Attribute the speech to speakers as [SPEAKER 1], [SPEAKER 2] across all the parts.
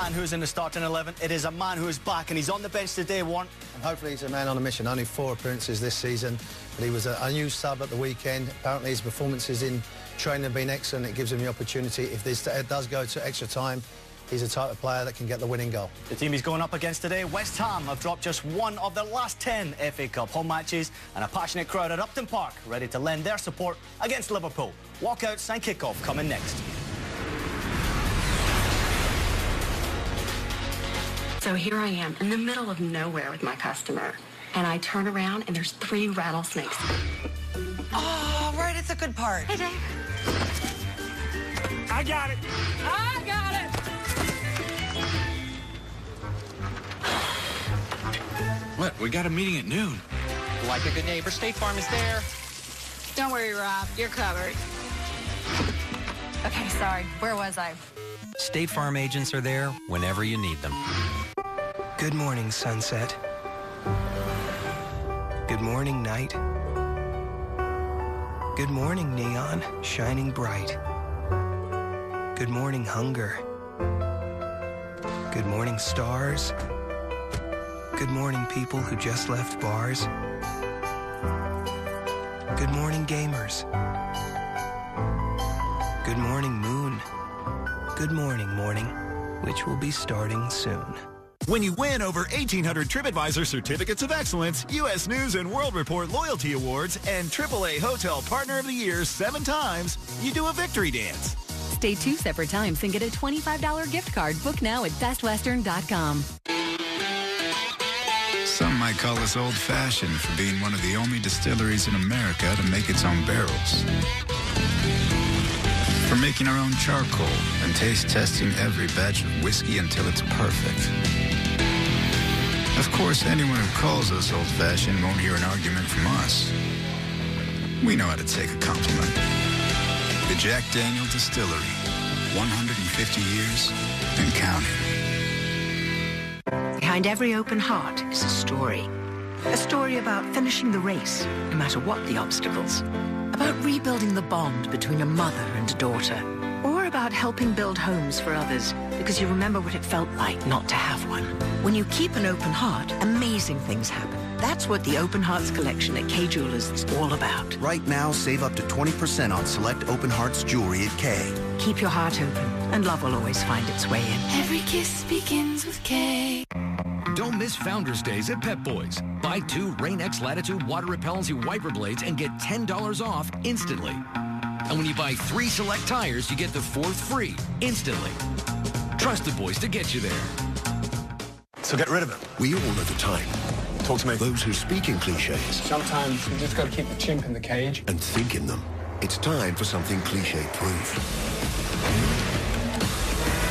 [SPEAKER 1] man who's in the starting 11. It is a man who is back, and he's on the bench today, Warren.
[SPEAKER 2] And hopefully he's a man on a mission. Only 4 appearances this season, but he was a new sub at the weekend. Apparently his performances in training have been excellent. It gives him the opportunity. If this does go to extra time, he's the type of player that can get the winning goal.
[SPEAKER 1] The team he's going up against today, West Ham, have dropped just one of their last 10 FA Cup home matches, and a passionate crowd at Upton Park ready to lend their support against Liverpool. Walkouts and kick-off coming next.
[SPEAKER 3] So here I am in the middle of nowhere with my customer, and I turn around and there's 3 rattlesnakes.
[SPEAKER 4] Oh, right at the good part.
[SPEAKER 3] Hey, Dave.
[SPEAKER 5] I got it.
[SPEAKER 4] I got it.
[SPEAKER 5] What? We got a meeting at noon.
[SPEAKER 6] Like a good neighbor, State Farm is there.
[SPEAKER 4] Don't worry, Rob. You're covered. Okay, sorry. Where was I?
[SPEAKER 7] State Farm agents are there whenever you need them.
[SPEAKER 8] Good morning, sunset. Good morning, night. Good morning, neon, shining bright. Good morning, hunger. Good morning, stars. Good morning, people who just left bars. Good morning, gamers. Good morning, moon. Good morning, morning, which will be starting soon.
[SPEAKER 9] When you win over 1,800 TripAdvisor Certificates of Excellence, U.S. News and World Report Loyalty Awards, and AAA Hotel Partner of the Year 7 times, you do a victory dance.
[SPEAKER 10] Stay 2 separate times and get a $25 gift card. Book now at bestwestern.com.
[SPEAKER 11] Some might call us old-fashioned for being one of the only distilleries in America to make its own barrels. For making our own charcoal and taste testing every batch of whiskey until it's perfect. Of course, anyone who calls us old-fashioned won't hear an argument from us. We know how to take a compliment. The Jack Daniel Distillery, 150 years and counting.
[SPEAKER 12] Behind every open heart is a story. A story about finishing the race, no matter what the obstacles. About rebuilding the bond between a mother and a daughter. Or about helping build homes for others, because you remember what it felt like not to have one. When you keep an open heart, amazing things happen. That's what the Open Hearts collection at Kay Jewelers is all about.
[SPEAKER 13] Right now, save up to 20% on select Open Hearts jewelry at Kay.
[SPEAKER 12] Keep your heart open, and love will always find its way in.
[SPEAKER 14] Every kiss begins with Kay.
[SPEAKER 15] Don't miss Founders Days at Pep Boys. Buy 2 Rain-X Latitude water repellency wiper blades and get $10 off instantly. And when you buy 3 select tires, you get the 4th free instantly. Trust the boys to get you there.
[SPEAKER 16] So get rid of it. We all know the time. Talk to me. Those who speak in cliches.
[SPEAKER 17] Sometimes you just got to keep the chimp in the cage.
[SPEAKER 16] And think in them. It's time for something cliche-proof.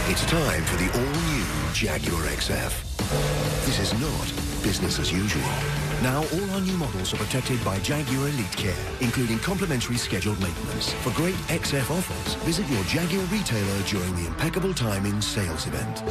[SPEAKER 16] It's time for the all-new Jaguar XF. This is not business as usual. Now all our new models are protected by Jaguar Elite Care, including complimentary scheduled maintenance. For great XF offers, visit your Jaguar retailer during the Impeccable Timing sales event.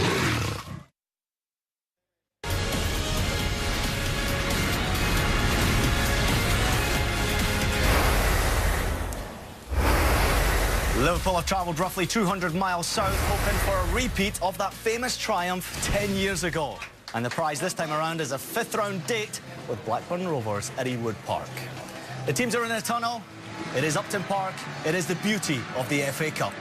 [SPEAKER 1] Liverpool have travelled roughly 200 miles south, hoping for a repeat of that famous triumph 10 years ago. And the prize this time around is a 5th round date with Blackburn Rovers at Ewood Park. The teams are in a tunnel. It is Upton Park. It is the beauty of the FA Cup.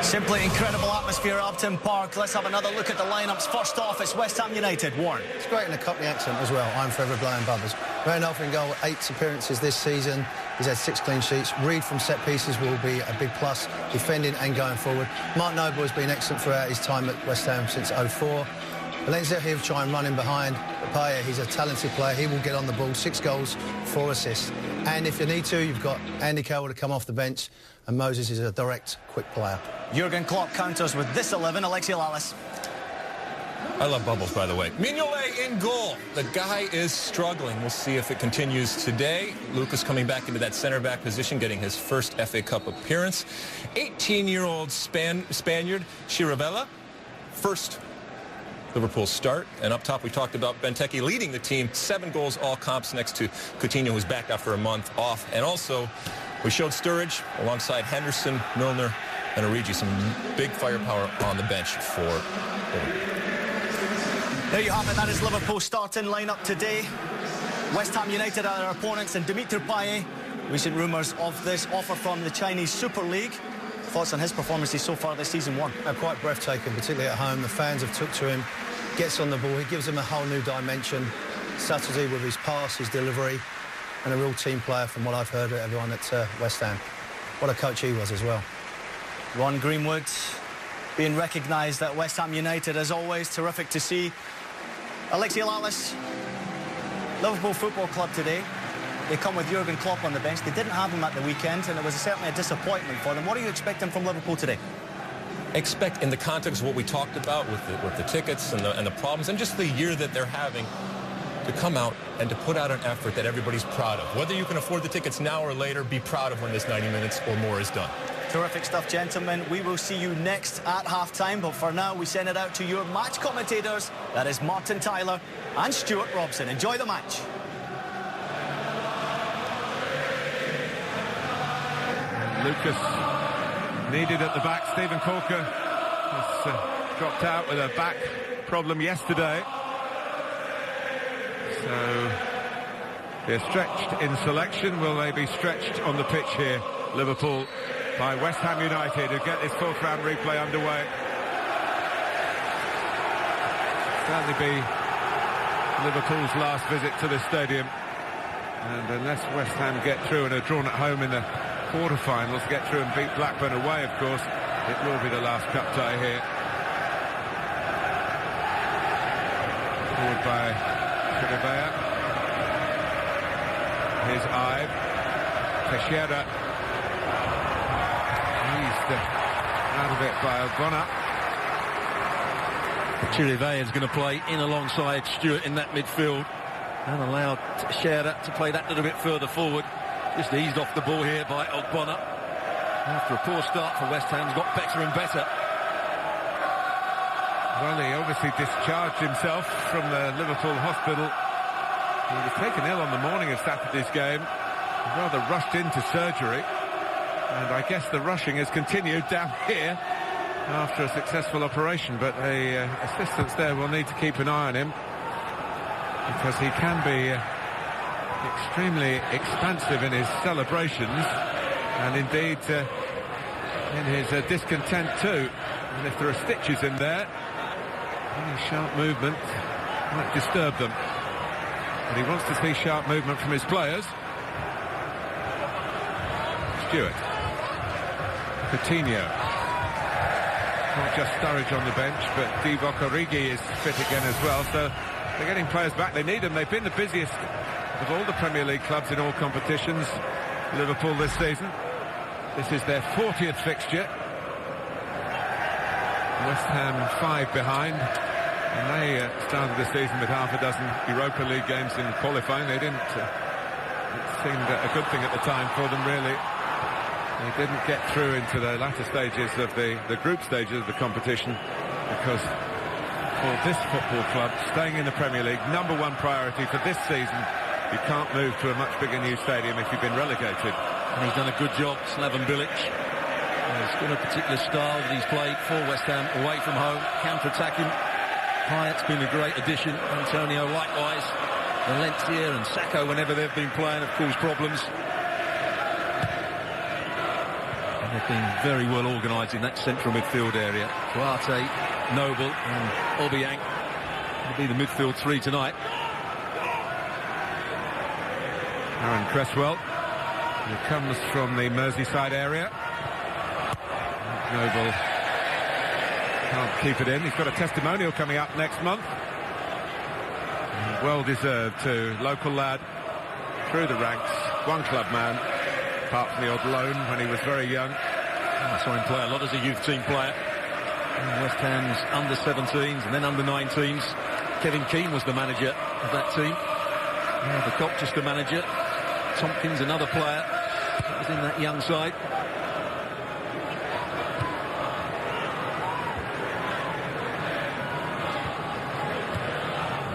[SPEAKER 1] Simply incredible atmosphere at Upton Park. Let's have another look at the lineups. First off, it's West Ham United. Warren.
[SPEAKER 2] It's great in the Cockney accent as well. I'm forever blowing bubbles. Randolph in goal, 8 appearances this season. He's had 6 clean sheets. Reid from set pieces will be a big plus, defending and going forward. Mark Noble has been excellent throughout his time at West Ham since '04. Valencia, he'll try and run in behind. Payet, he's a talented player. He will get on the ball. 6 goals, 4 assists. And if you need to, you've got Andy Carroll to come off the bench, and Moses is a direct, quick player.
[SPEAKER 1] Jurgen Klopp counters with this 11, Alexi Lalas.
[SPEAKER 18] I love Bubbles, by the way. Mignolet in goal. The guy is struggling. We'll see if it continues today. Lucas coming back into that center-back position, getting his first FA Cup appearance. 18-year-old Spaniard, Chirivella, first Liverpool start. And up top, we talked about Benteke leading the team. 7 goals, all comps, next to Coutinho, who's back after a month off. And also, we showed Sturridge alongside Henderson, Milner, and Origi. Some big firepower on the bench for Liverpool.
[SPEAKER 1] There you have it. That is Liverpool's starting lineup today. West Ham United are their opponents, and Dimitri Payet. Recent rumours of this offer from the Chinese Super League. Thoughts on his performances so far this season?
[SPEAKER 2] Quite breathtaking, particularly at home. The fans have took to him. Gets on the ball. He gives them a whole new dimension. Subtlety with his pass, his delivery, and a real team player from what I've heard of everyone at West Ham. What a coach he was as well.
[SPEAKER 1] Ron Greenwood being recognised at West Ham United, as always. Terrific to see. Alexi Lalas, Liverpool Football Club today. They come with Jurgen Klopp on the bench. They didn't have him at the weekend, and it was certainly a disappointment for them. What are you expecting from Liverpool today?
[SPEAKER 18] Expect, in the context of what we talked about with the tickets and the problems and just the year that they're having, to come out and to put out an effort that everybody's proud of. Whether you can afford the tickets now or later, be proud of when this 90 minutes or more is done.
[SPEAKER 1] Terrific stuff, gentlemen. We will see you next at half-time, but for now, we send it out to your match commentators. That is Martin Tyler and Stuart Robson. Enjoy the match.
[SPEAKER 19] Lucas needed at the back. Steven Corker has dropped out with a back problem yesterday. So they're stretched in selection. Will they be stretched on the pitch here, Liverpool, by West Ham United, who get this 4th round replay underway? Certainly be Liverpool's last visit to the stadium. And unless West Ham get through and are drawn at home in the quarter-finals, get through and beat Blackburn away, of course, it will be the last cup tie here. Forward by Chirivella. Here's Ive. Teixeira. Eased out of it by Ogbonna.
[SPEAKER 20] Chirivella is going to play in alongside Stewart in that midfield and allow Teixeira to play that little bit further forward. Just eased off the ball here by Ogbonna. After a poor start for West Ham, he's got better and better.
[SPEAKER 19] Well, he obviously discharged himself from the Liverpool hospital. He was taken ill on the morning of Saturday's game. He rather rushed into surgery. And I guess the rushing has continued down here after a successful operation. But the assistants there will need to keep an eye on him, because he can be extremely expansive in his celebrations, and indeed in his discontent too. And if there are stitches in there, any sharp movement might disturb them. But he wants to see sharp movement from his players. Stewart. Coutinho. Not just Sturridge on the bench, but Divock Origi is fit again as well. So they're getting players back. They need them. They've been the busiest of all the Premier League clubs in all competitions, Liverpool, this season. This is their 40th fixture. West Ham 5 behind, and they started the season with half a dozen Europa League games in qualifying. They didn't, it seemed a good thing at the time for them, really. They didn't get through into the latter stages of the group stages of the competition, because for this football club, staying in the Premier League, #1 priority for this season. You can't move to a much bigger new stadium if you've been relegated.
[SPEAKER 20] And he's done a good job, Slaven Bilic. He's got a particular style that he's played for West Ham, away from home, counter-attacking. Payet's been a great addition. Antonio likewise. Valencia and Sacco, whenever they've been playing, have caused problems. And they've been very well organised in that central midfield area. Duarte, Noble and Obiang will be the midfield 3 tonight.
[SPEAKER 19] Aaron Cresswell, who comes from the Merseyside area. Noble can't keep it in. He's got a testimonial coming up next month. well deserved too. Local lad, through the ranks, one club man, apart from the odd loan when he was very young.
[SPEAKER 20] I saw him play a lot as a youth team player. West Ham's under-17s and then under-19s. Kevin Keane was the manager of that team. The Colchester manager. Tompkins, another player that was in that young side.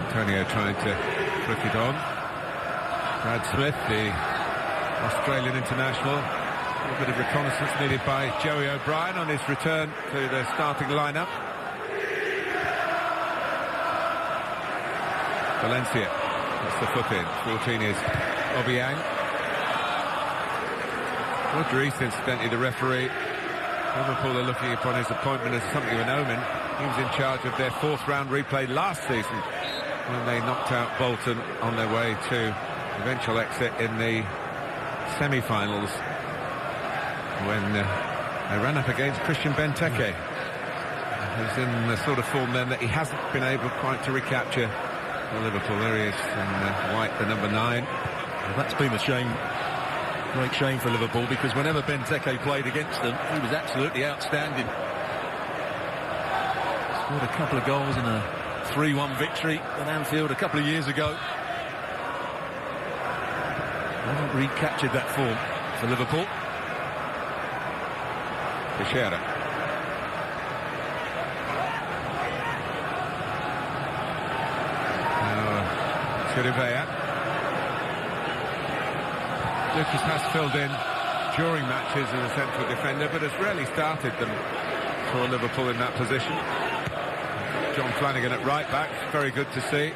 [SPEAKER 19] Antonio trying to flick it on. Brad Smith, the Australian international. A little bit of reconnaissance needed by Joey O'Brien on his return to the starting lineup. Valencia, that's the foot in. 14 is Obiang. Roger East, incidentally, the referee. Liverpool are looking upon his appointment as something of an omen. He was in charge of their 4th round replay last season when they knocked out Bolton on their way to eventual exit in the semi-finals, when they ran up against Christian Benteke, who's in the sort of form then that he hasn't been able quite to recapture for Liverpool. There he is in white, the number 9.
[SPEAKER 20] Well, that's been a shame, great shame for Liverpool, because whenever Benteke played against them, he was absolutely outstanding. Scored a couple of goals in a 3-1 victory at Anfield a couple of years ago. Haven't recaptured that form for Liverpool.
[SPEAKER 19] Teixeira. Chirivella. Lucas has filled in during matches as a central defender, but has rarely started them for Liverpool in that position. John Flanagan at right back, very good to see.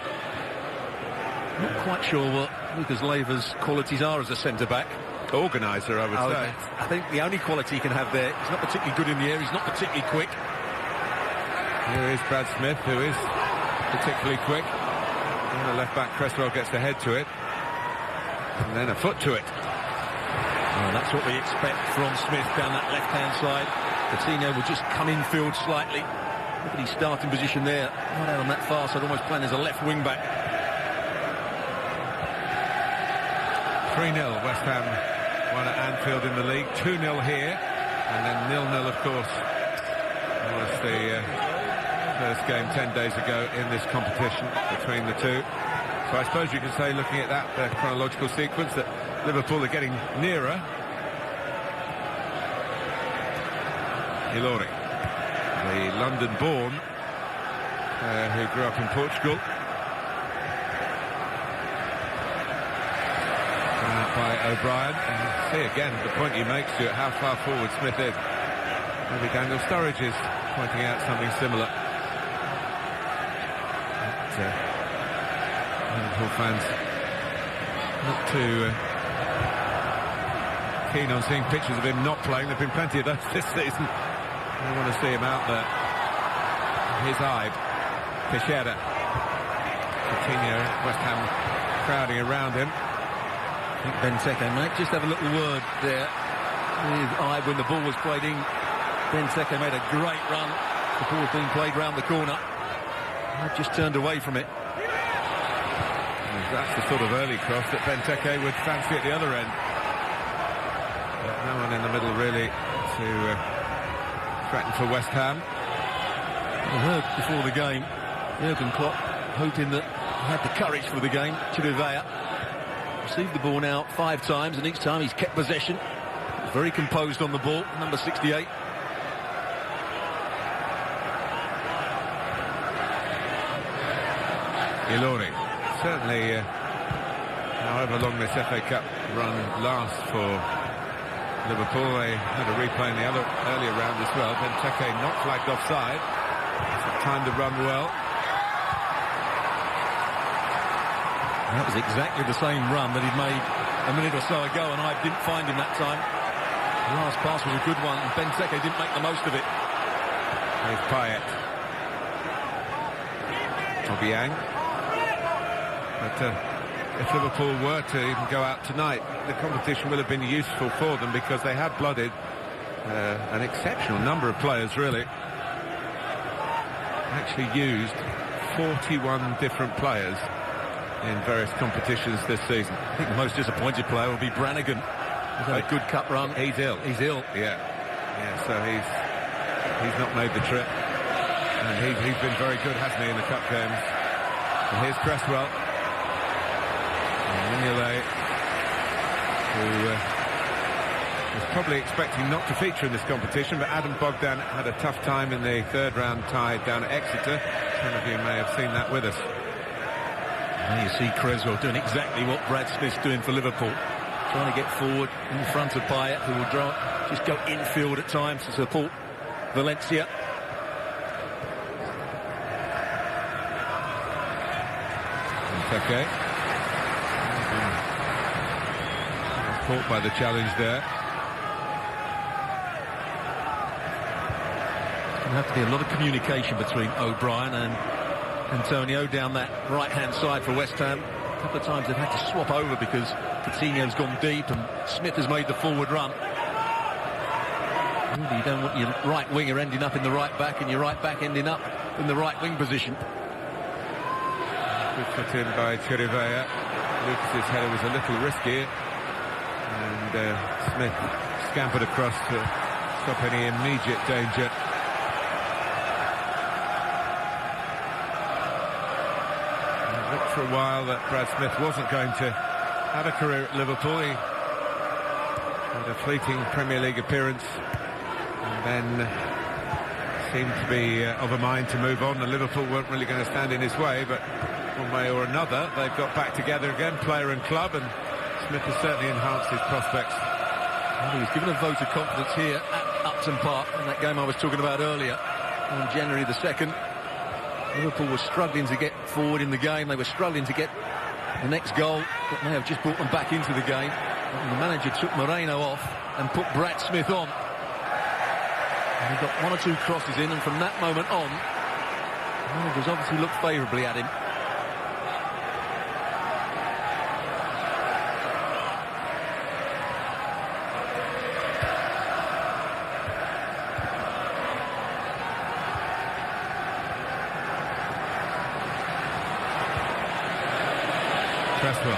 [SPEAKER 20] Not quite sure what Lucas Leiva's qualities are as a centre-back.
[SPEAKER 19] Organiser, I would say.
[SPEAKER 20] I think the only quality he can have there, he's not particularly good in the air, he's not particularly quick.
[SPEAKER 19] Here is Brad Smith, who is particularly quick. And the left-back Cresswell gets the head to it. And then a foot to it.
[SPEAKER 20] Well, that's what we expect from Smith down that left-hand side. Coutinho will just come infield slightly. Look at his starting position there. Not out on that far, so almost playing as a left wing-back.
[SPEAKER 19] 3-0, West Ham won at Anfield in the league. 2-0 here, and then 0-0, of course, was the first game 10 days ago in this competition between the two. So I suppose you can say, looking at that chronological sequence, that Liverpool are getting nearer. Ilori, the London-born who grew up in Portugal. By O'Brien, and see again the point he makes to it, how far forward Smith is. Maybe Daniel Sturridge is pointing out something similar. Liverpool fans not too keen on seeing pictures of him not playing. There have been plenty of those this season. They want to see him out there. His eye, Teixeira. Coutinho, West Ham crowding around him.
[SPEAKER 20] I think Benteke might just have a little word there with Ibe when the ball was played in. Benteke made a great run. The ball was being played round the corner. Ibe just turned away from it.
[SPEAKER 19] That's the sort of early cross that Benteke would fancy at the other end. But no one in the middle really to threaten for West Ham.
[SPEAKER 20] I heard before the game, Jurgen Klopp hoping that he had the courage for the game. Chirivella received the ball now 5 times, and each time he's kept possession. Very composed on the ball, number 68.
[SPEAKER 19] Ilori. Certainly, however long this FA Cup run lasts for Liverpool, they had a replay in the earlier round as well. Benteke not flagged offside. Time to run well.
[SPEAKER 20] That was exactly the same run that he'd made a minute or so ago, and I didn't find him that time. The last pass was a good one, and Benteke didn't make the most of it.
[SPEAKER 19] There's Payet. Obiang. But if Liverpool were to even go out tonight, the competition will have been useful for them, because they had blooded an exceptional number of players, really. Actually used 41 different players in various competitions this season.
[SPEAKER 20] I think the most disappointed player will be Brannigan. He's had a good cup run.
[SPEAKER 19] He's ill.
[SPEAKER 20] He's ill.
[SPEAKER 19] Yeah. So he's not made the trip. And he's been very good, hasn't he, in the cup games. And here's Cresswell. And Mignolet, who was probably expecting not to feature in this competition, but Adam Bogdan had a tough time in the third round tie down at Exeter. Some of you may have seen that with us.
[SPEAKER 20] Now you see Cresswell doing exactly what Brad Smith's doing for Liverpool. Trying to get forward in front of Payet, who will just go infield at times to support Valencia.
[SPEAKER 19] Okay. Caught by the challenge there.
[SPEAKER 20] There's going to have to be a lot of communication between O'Brien and Antonio down that right-hand side for West Ham. A couple of times they've had to swap over because Coutinho's gone deep and Smith has made the forward run. Really, you don't want your right winger ending up in the right back and your right back ending up in the right wing position.
[SPEAKER 19] Good put in by Chirivella. Lucas's header was a little risky, and Smith scampered across to stop any immediate danger. It looked for a while that Brad Smith wasn't going to have a career at Liverpool. He had a fleeting Premier League appearance and then seemed to be of a mind to move on, and Liverpool weren't really going to stand in his way, but one way or another they've got back together again, player and club, and Smith has certainly enhanced his prospects.
[SPEAKER 20] Well, he was given a vote of confidence here at Upton Park in that game I was talking about earlier on January the 2nd. Liverpool was struggling to get forward in the game. They were struggling to get the next goal, but may have just brought them back into the game. And the manager took Moreno off and put Brad Smith on. And he got one or two crosses in, and from that moment on, managers obviously looked favourably at him.
[SPEAKER 19] Cresswell.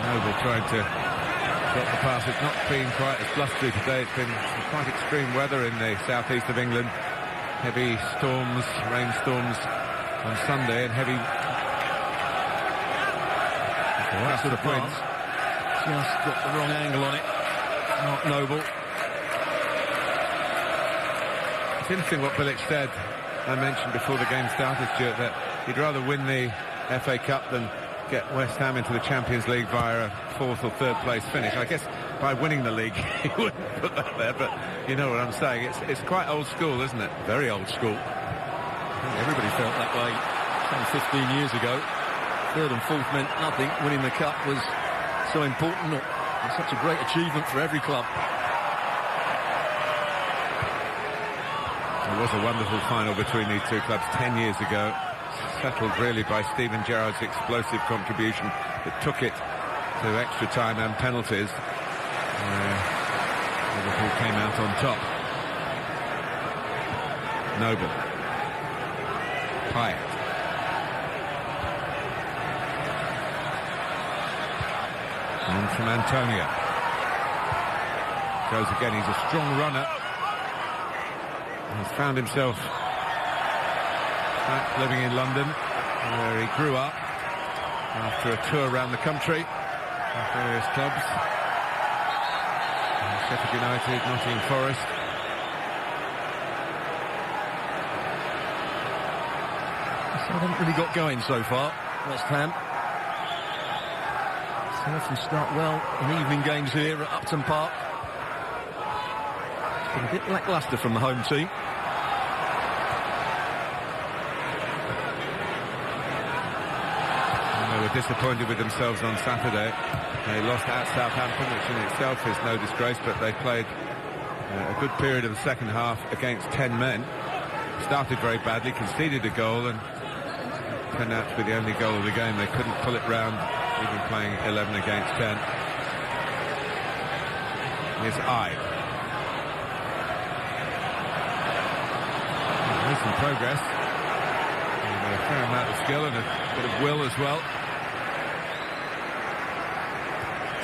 [SPEAKER 19] Noble trying to drop the pass. It's not been quite as blustery today. It's been some quite extreme weather in the southeast of England. Heavy storms, rainstorms on Sunday, and heavy.
[SPEAKER 20] That's the pass. Just got the wrong angle on it. Mark Noble.
[SPEAKER 19] It's interesting what Bilic said. I mentioned before the game started, Stuart, that he'd rather win the FA Cup than get West Ham into the Champions League via a 4th or 3rd place finish. I guess by winning the league he wouldn't put that there, but you know what I'm saying. It's quite old school, isn't it?
[SPEAKER 20] Very old school. I think everybody felt that way 10, 15 years ago. 3rd and 4th meant nothing. Winning the cup was so important. It was such a great achievement for every club.
[SPEAKER 19] It was a wonderful final between these two clubs 10 years ago, settled really by Steven Gerrard's explosive contribution that took it to extra time and penalties. Liverpool came out on top. Noble. Payet. And from Antonio. Goes again, he's a strong runner. He's found himself back living in London, where he grew up after a tour around the country at various clubs. Sheffield United, Nottingham Forest.
[SPEAKER 20] So they haven't really got going so far, West Ham. So often start well in evening games here at Upton Park. It's been a bit lacklustre from the home team.
[SPEAKER 19] Disappointed with themselves on Saturday. They lost at Southampton, which in itself is no disgrace, but they played a good period of the second half against 10 men. Started very badly, conceded a goal, and turned out to be the only goal of the game. They couldn't pull it round, even playing 11 against 10. Here's Ibe. some progress. And a fair amount of skill and a bit of will as well.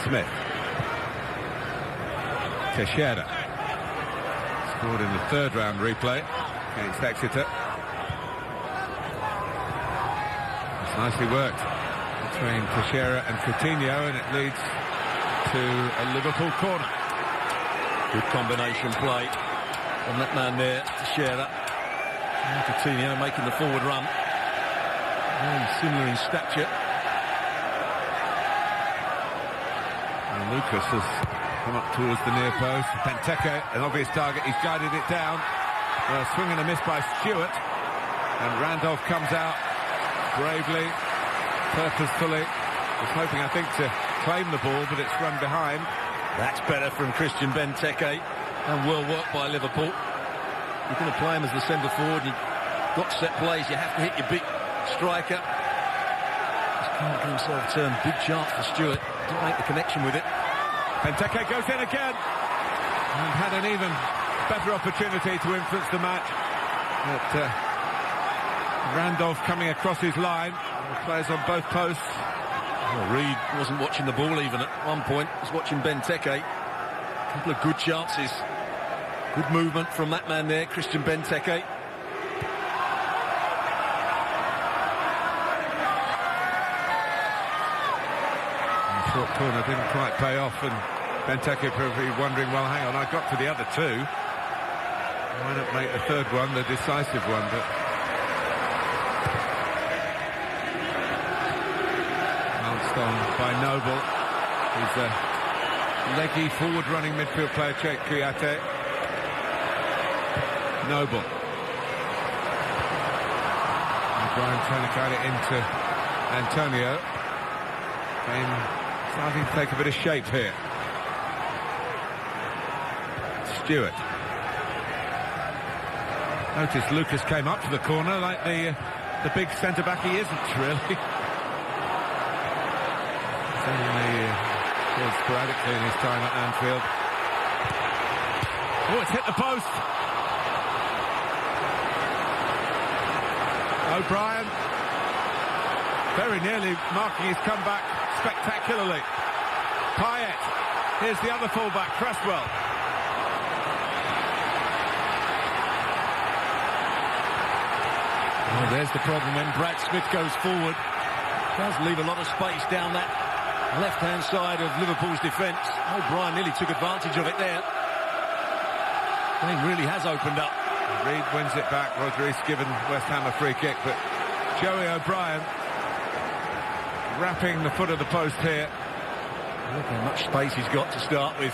[SPEAKER 19] Smith. Teixeira. Scored in the third round replay against Exeter. It's nicely worked between Teixeira and Coutinho, and it leads to a Liverpool corner.
[SPEAKER 20] Good combination play from that man there, Teixeira. And Coutinho making the forward run. Very similar in stature.
[SPEAKER 19] And Lucas has come up towards the near post. Benteke, an obvious target. He's guided it down. A swing and a miss by Stewart. And Randolph comes out bravely, purposefully. Was hoping, I think, to claim the ball, but it's run behind.
[SPEAKER 20] That's better from Christian Benteke, and well worked by Liverpool. You're going to play him as the centre forward. You've got set plays. You have to hit your big striker. Just can't get himself turned. Big chance for Stewart. Didn't make the connection with it.
[SPEAKER 19] Benteke goes in again and had an even better opportunity to influence the match. But Randolph coming across his line. The players on both posts.
[SPEAKER 20] Well, Reed wasn't watching the ball even at one point. He was watching Benteke. A couple of good chances. Good movement from that man there, Christian Benteke.
[SPEAKER 19] The short corner didn't quite pay off, and Benteke probably wondering, well, hang on, I got to the other two. Why not make the third one the decisive one? But by Noble, who's a leggy, forward-running midfield player, Cheick Kouyaté. Noble. O'Brien trying to guide it into Antonio. Game starting to take a bit of shape here. Stewart. Notice Lucas came up to the corner like the big centre-back he isn't, really. Only sporadically in his time at Anfield. Oh, it's hit the post. O'Brien very nearly marking his comeback spectacularly. Payet. Here's the other fullback, Cresswell.
[SPEAKER 20] Well, there's the problem when Brad Smith goes forward. Does leave a lot of space down that left-hand side of Liverpool's defence. O'Brien nearly took advantage of it there. Game really has opened up.
[SPEAKER 19] Reed wins it back. Rodriguez given West Ham a free kick, but Joey O'Brien wrapping the foot of the post here.
[SPEAKER 20] Look how much space he's got to start with.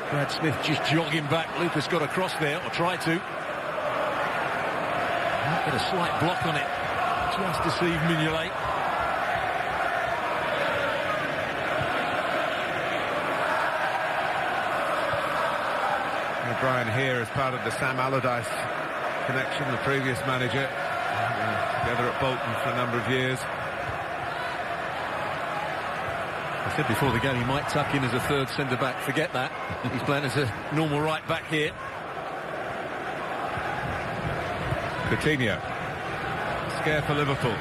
[SPEAKER 20] Brad Smith just jogging back. Lucas got across there, or tried to. Got a slight block on it. Just deceived Mignolet.
[SPEAKER 19] O'Brien here as part of the Sam Allardyce connection, the previous manager, together at Bolton for a number of years.
[SPEAKER 20] I said before the game he might tuck in as a third centre-back. Forget that. He's playing as a normal right-back here.
[SPEAKER 19] Coutinho. Scare for Liverpool.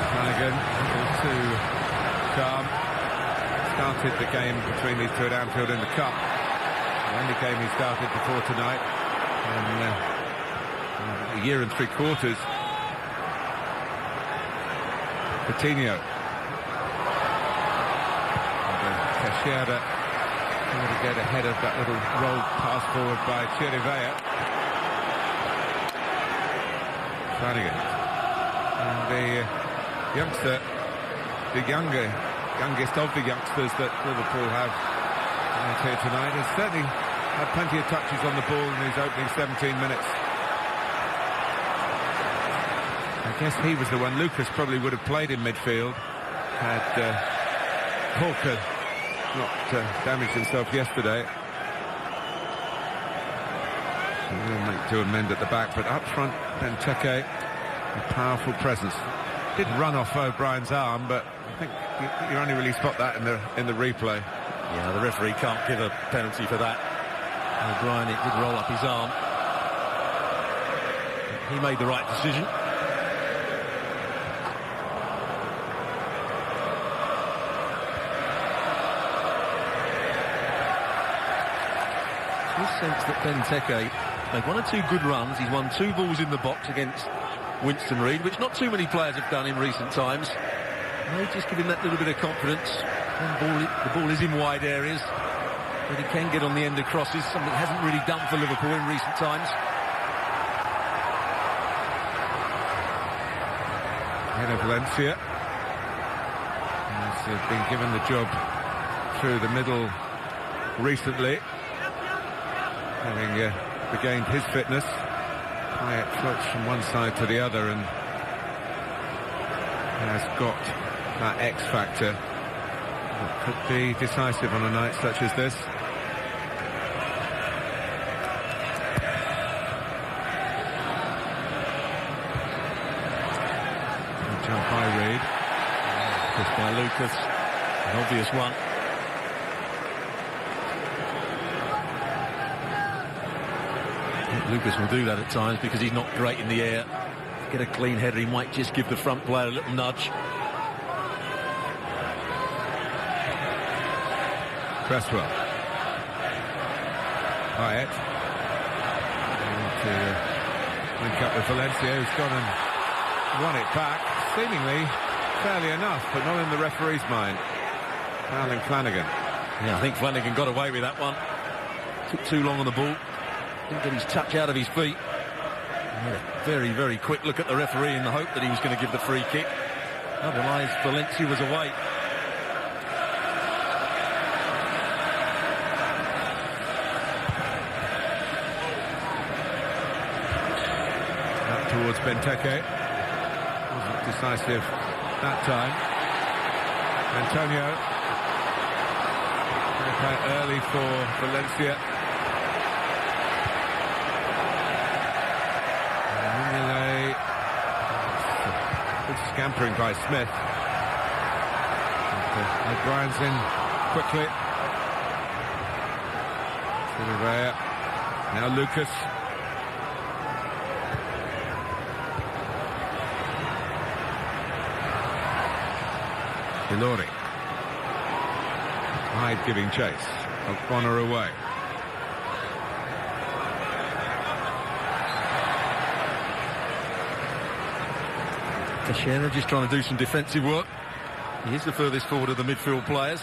[SPEAKER 19] Flanagan, too calm. Started the game between these two at Anfield in the Cup. The only game he started before tonight. And a year and 3/4. Coutinho. Teixeira trying to get ahead of that little roll pass forward by Chirivella. Flanagan. And the youngster, the youngest of the youngsters that Liverpool have here tonight, has certainly had plenty of touches on the ball in his opening 17 minutes. I guess he was the one. Lucas probably would have played in midfield had Hawker not damaged himself yesterday. We'll make to amend at the back, but up front, Benteke, a powerful presence. Did run off O'Brien's arm, but I think you only really spot that in the replay.
[SPEAKER 20] Yeah, the referee can't give a penalty for that. O'Brien, it did roll up his arm. He made the right decision. This sense that Benteke made 1 or 2 good runs. He's won 2 balls in the box against Winston Reid, which not too many players have done in recent times. They just give him that little bit of confidence. The ball is in wide areas, but he can get on the end of crosses, something he hasn't really done for Liverpool in recent times.
[SPEAKER 19] Head of Valencia. He's been given the job through the middle recently, having regained his fitness. Payet floats from one side to the other and has got that X factor that could be decisive on a night such as this. Good jump by Reid.
[SPEAKER 20] Just by Lucas, an obvious one. Lucas will do that at times because he's not great in the air. To get a clean header, he might just give the front player a little nudge.
[SPEAKER 19] Cresswell. Payet. To link up with Valencia, who's gone and won it back, seemingly fairly enough, but not in the referee's mind. Fouling Flanagan.
[SPEAKER 20] Yeah, I think Flanagan got away with that one. Took too long on the ball. Didn't get his touch out of his feet. Very, very quick look at the referee in the hope that he was going to give the free kick. Otherwise, Valencia was away.
[SPEAKER 19] Up towards Benteke. Wasn't decisive that time. Antonio. Early for Valencia. Good scampering by Smith. O'Brien's in quickly. Silva. Now Lucas. Ilori. Hyde giving chase. O'Connor away.
[SPEAKER 20] Teixeira just trying to do some defensive work. He is the furthest forward of the midfield players.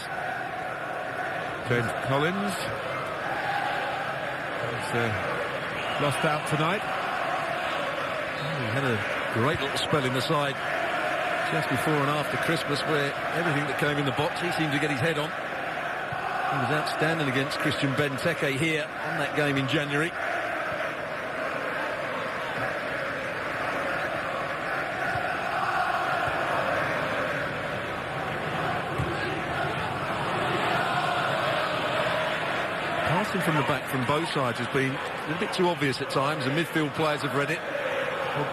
[SPEAKER 19] James Collins. He's lost out tonight.
[SPEAKER 20] He had a great little spell in the side just before and after Christmas, where everything that came in the box he seemed to get his head on. He was outstanding against Christian Benteke here on that game in January. Passing from the back from both sides has been a little bit too obvious at times. The midfield players have read it.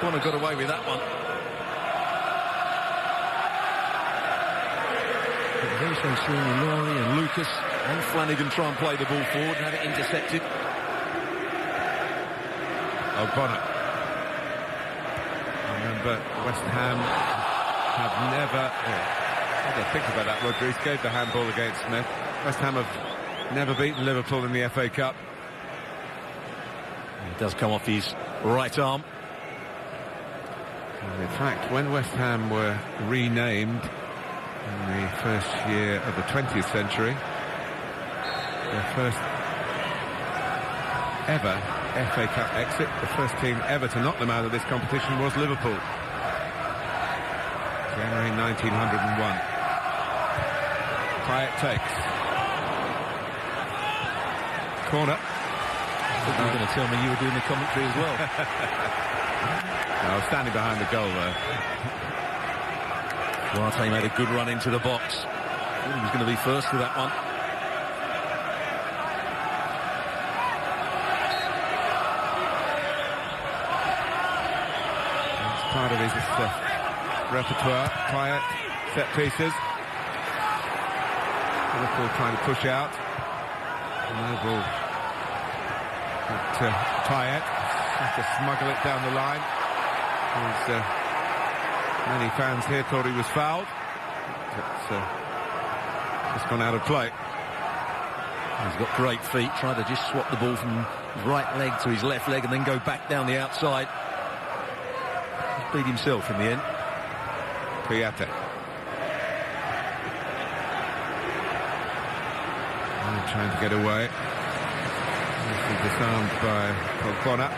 [SPEAKER 20] Bonner got away with that one. Very so seeing Laurie and Lucas and Flanagan try and play the ball forward and have it intercepted.
[SPEAKER 19] Bonner. Remember, West Ham have never... I don't think about that, Rodriguez gave the handball against Smith. West Ham have never beaten Liverpool in the FA Cup.
[SPEAKER 20] It does come off his right arm.
[SPEAKER 19] And in fact, when West Ham were renamed in the first year of the 20th century, their first ever FA Cup exit, the first team ever to knock them out of this competition was Liverpool. January 1901. Payet takes. Corner.
[SPEAKER 20] You were going to tell me you were doing the commentary as well.
[SPEAKER 19] No, I was standing behind the goal there.
[SPEAKER 20] Duarte made a good run into the box. He was going to be first to that one.
[SPEAKER 19] It's part of his repertoire. Payet, set pieces. Liverpool trying to push out. Noble But Payet has to smuggle it down the line. Many fans here thought he was fouled. But it's gone out of play.
[SPEAKER 20] He's got great feet, tried to just swap the ball from his right leg to his left leg and then go back down the outside. He's beat himself in the end.
[SPEAKER 19] Kouyaté. Trying to get away. This is disarmed by Colcona.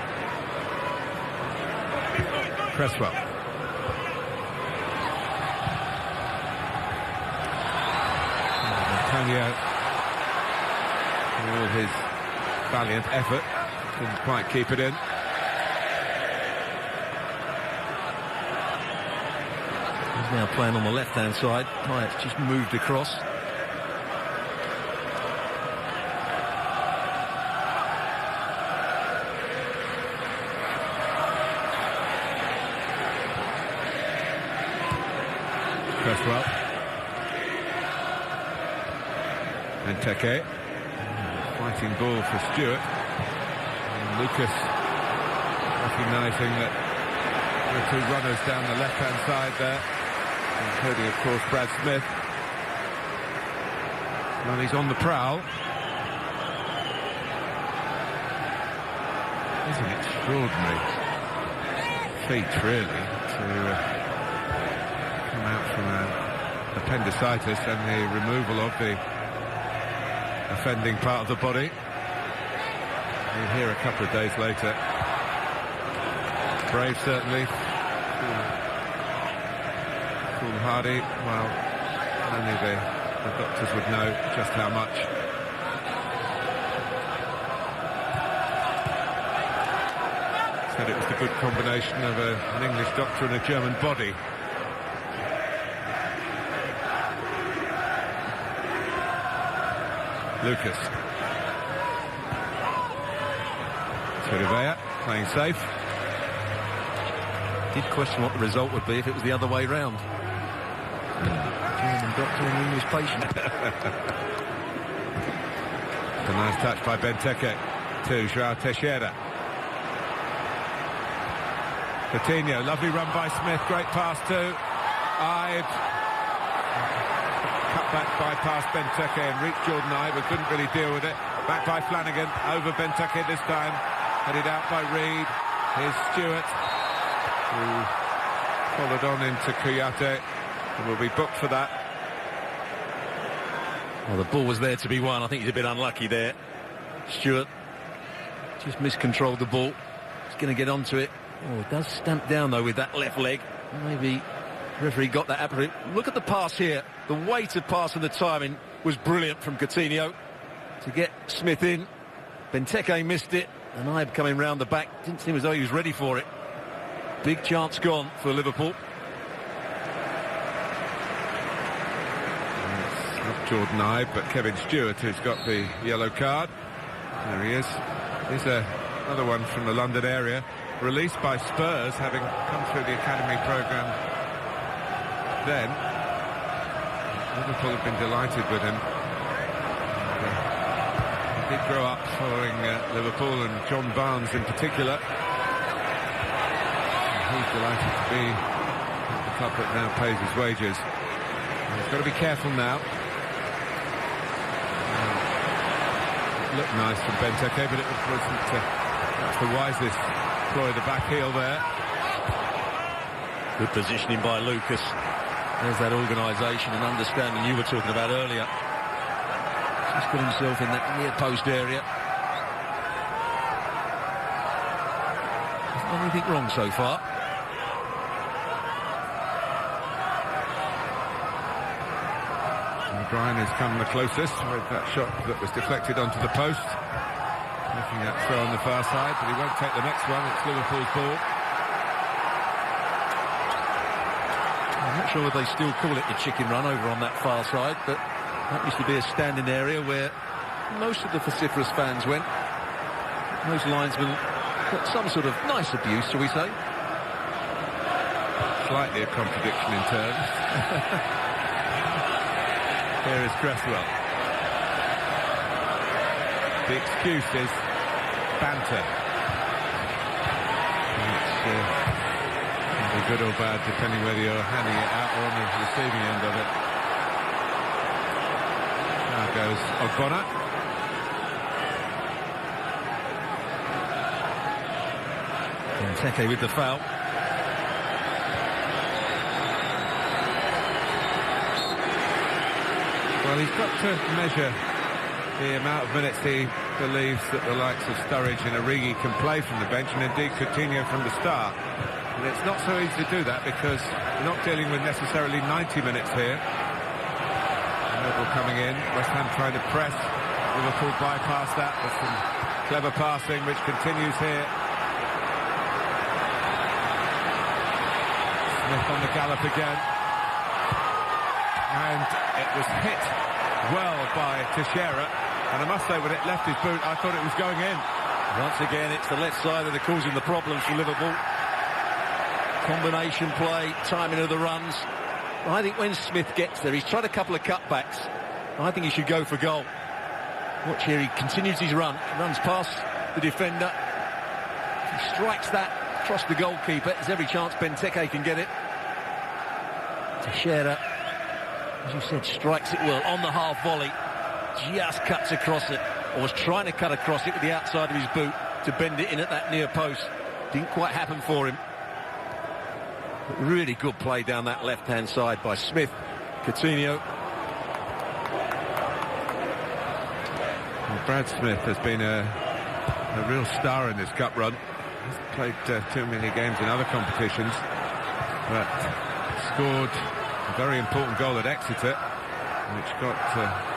[SPEAKER 19] Cresswell. Antonio, all his valiant effort, didn't quite keep it in.
[SPEAKER 20] He's now playing on the left-hand side. Payet's just moved across.
[SPEAKER 19] Cresswell. Benteke. Fighting ball for Stewart. And Lucas recognising that there are two runners down the left-hand side there, including, of course, Brad Smith. Well, he's on the prowl. It's an extraordinary feat, really, to come out from appendicitis and the removal of the offending part of the body. We'll hear a couple of days later. Brave, certainly. Foolhardy. Well, only the doctors would know just how much. Said it was the good combination of an English doctor and a German body. Lucas. Chirivella playing safe.
[SPEAKER 20] Did question what the result would be if it was the other way round. German doctor and English patient.
[SPEAKER 19] A nice touch by Benteke to Joao Teixeira. Coutinho, lovely run by Smith, great pass to Ibe. Cut back by past Benteke and reached Jordan Ibe, but couldn't really deal with it. Back by Flanagan, over Benteke this time. Headed out by Reed. Here's Stewart, who followed on into Kouyaté and will be booked for that.
[SPEAKER 20] Well, the ball was there to be won. I think he's a bit unlucky there. Stewart just miscontrolled the ball. He's going to get onto it. Oh, it does stamp down, though, with that left leg. Maybe the referee got that apparently. Look at the pass here. The weight of pass and the timing was brilliant from Coutinho to get Smith in. Benteke missed it, and Ibe coming round the back. Didn't seem as though he was ready for it. Big chance gone for Liverpool.
[SPEAKER 19] It's not Jordan Ibe, but Kevin Stewart, who's got the yellow card. There he is. Here's another one from the London area. Released by Spurs, having come through the academy programme then. Liverpool have been delighted with him. He did grow up following Liverpool and John Barnes in particular. And he's delighted to be at the club that now pays his wages. And he's got to be careful now. It looked nice from Benteke, but it wasn't that's the wisest ploy, the back heel there.
[SPEAKER 20] Good positioning by Lucas. There's that organisation and understanding you were talking about earlier. Just got himself in that near post area. Hasn't done anything wrong so far.
[SPEAKER 19] O'Brien has come the closest with that shot that was deflected onto the post. Looking at throw on the far side, but he won't take the next one. It's Liverpool's ball.
[SPEAKER 20] I'm not sure whether they still call it the chicken run over on that far side, but that used to be a standing area where most of the vociferous fans went. Most linesmen got some sort of nice abuse, shall we say.
[SPEAKER 19] Slightly a contradiction in terms. Here is Cresswell. The excuse is banter. It's can be good or bad depending whether you're handing it out or on the receiving end of it. Now goes Ogbonna.
[SPEAKER 20] Benteke with the foul.
[SPEAKER 19] Well, he's got to measure the amount of minutes he believes that the likes of Sturridge and Origi can play from the bench, and indeed Coutinho from the start. And it's not so easy to do that because you're not dealing with necessarily 90 minutes here. Noble coming in, West Ham trying to press. Liverpool bypass that with some clever passing, which continues here. Smith on the gallop again. And it was hit well by Teixeira, and I must say when it left his boot I thought it was going in.
[SPEAKER 20] Once again it's the left side that are causing the problems for Liverpool. Combination play, timing of the runs. I think when Smith gets there, he's tried a couple of cutbacks. I think he should go for goal. Watch here, he continues his run, runs past the defender. If he strikes that across the goalkeeper, there's every chance Benteke can get it. Teixeira, as you said, strikes it well on the half volley, just cuts across it, or was trying to cut across it with the outside of his boot to bend it in at that near post. Didn't quite happen for him. But really good play down that left-hand side by Smith. Coutinho.
[SPEAKER 19] Well, Brad Smith has been a real star in this cup run. He's played too many games in other competitions, but scored a very important goal at Exeter, which got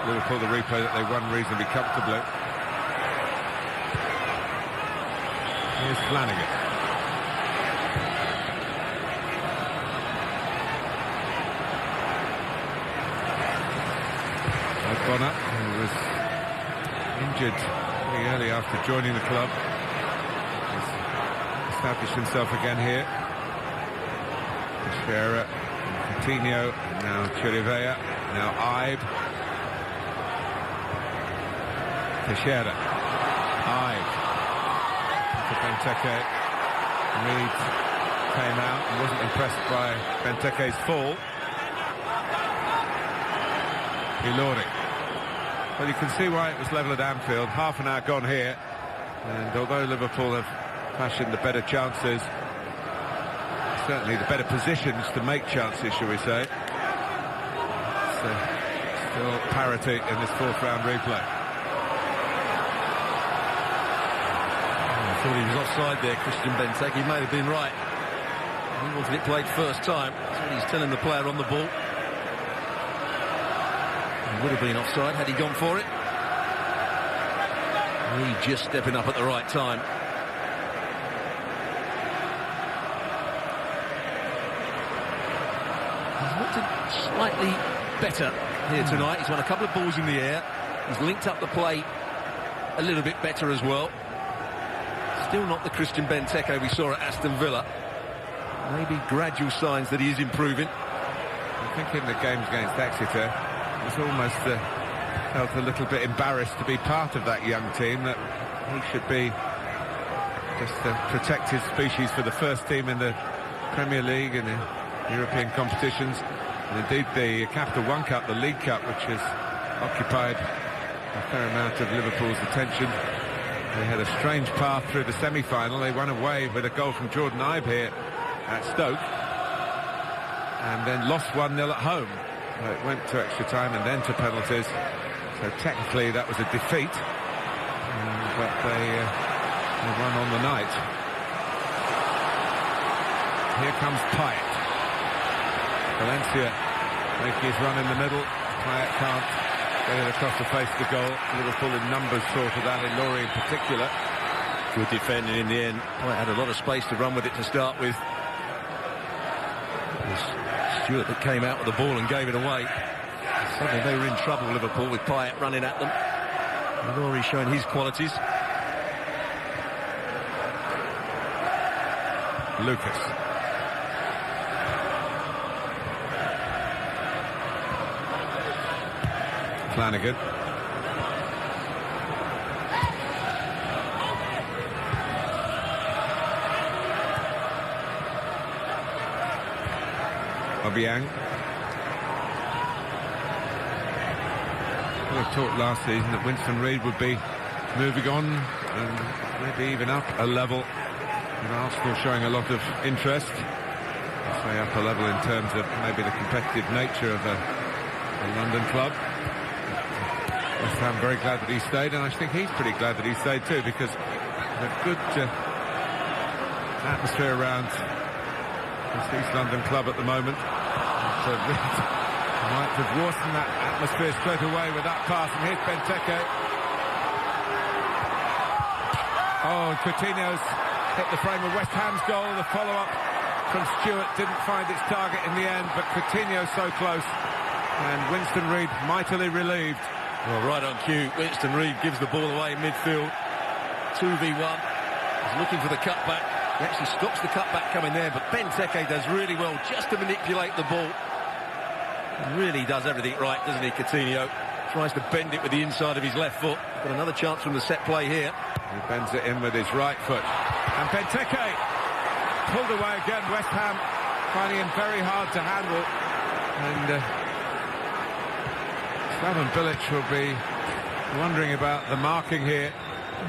[SPEAKER 19] Liverpool the replay that they won reasonably comfortably. Here's Flanagan. Ogbonna, who was injured pretty early after joining the club, has established himself again here. Teixeira, Coutinho, now Chirivella, now Ibe. Teixeira, Ibe, to Benteke. Reed came out and wasn't impressed by Benteke's fall. Ilori. Well, you can see why it was level at Anfield. Half an hour gone here, and although Liverpool have fashioned the better chances, certainly the better positions to make chances, shall we say, still parity in this fourth round replay.
[SPEAKER 20] I thought he was offside there, Christian Benteke. He may have been right. He wanted it played first time. That's what he's telling the player on the ball. He would have been offside had he gone for it. He just stepping up at the right time. He's looked slightly better here tonight. He's won a couple of balls in the air. He's linked up the play a little bit better as well. Still not the Christian Benteke we saw at Aston Villa. Maybe gradual signs that he is improving.
[SPEAKER 19] I think in the games against Exeter, he's almost felt a little bit embarrassed to be part of that young team, that he should be just a protected species for the first team in the Premier League and the European competitions. And indeed the Capital One Cup, the League Cup, which has occupied a fair amount of Liverpool's attention. They had a strange path through the semi-final. They won away with a goal from Jordan Ibe here at Stoke, and then lost 1-0 at home. It went to extra time and then to penalties, so technically that was a defeat, but they won on the night. Here comes Payet. Valencia making his run in the middle. Payet can't get it across the face of the goal. Liverpool in numbers short of that, in Laurie in particular.
[SPEAKER 20] Good defending in the end. Payet had a lot of space to run with it to start with. It was Stewart that came out with the ball and gave it away. Suddenly they were in trouble, Liverpool, with Payet running at them. Laurie showing his qualities.
[SPEAKER 19] Lucas. Flanagan. Obiang. We talked last season that Winston Reid would be moving on and maybe even up a level. And Arsenal showing a lot of interest. I say up a level in terms of maybe the competitive nature of a London club. West Ham very glad that he stayed, and I think he's pretty glad that he stayed too, because a good atmosphere around this East London club at the moment. Might have worsened that atmosphere straight away with that pass, and here's Benteke. Oh, Coutinho's hit the frame of West Ham's goal. The follow-up from Stewart didn't find its target in the end, but Coutinho so close, and Winston Reid mightily relieved.
[SPEAKER 20] Well, right on cue, Winston Reid gives the ball away in midfield. 2v1. He's looking for the cutback. He actually stops the cutback coming there, but Benteke does really well just to manipulate the ball. He really does everything right, doesn't he, Coutinho? Tries to bend it with the inside of his left foot. Got another chance from the set play here.
[SPEAKER 19] He bends it in with his right foot. And Benteke pulled away again. West Ham finding him very hard to handle. And Slaven Bilic will be wondering about the marking here.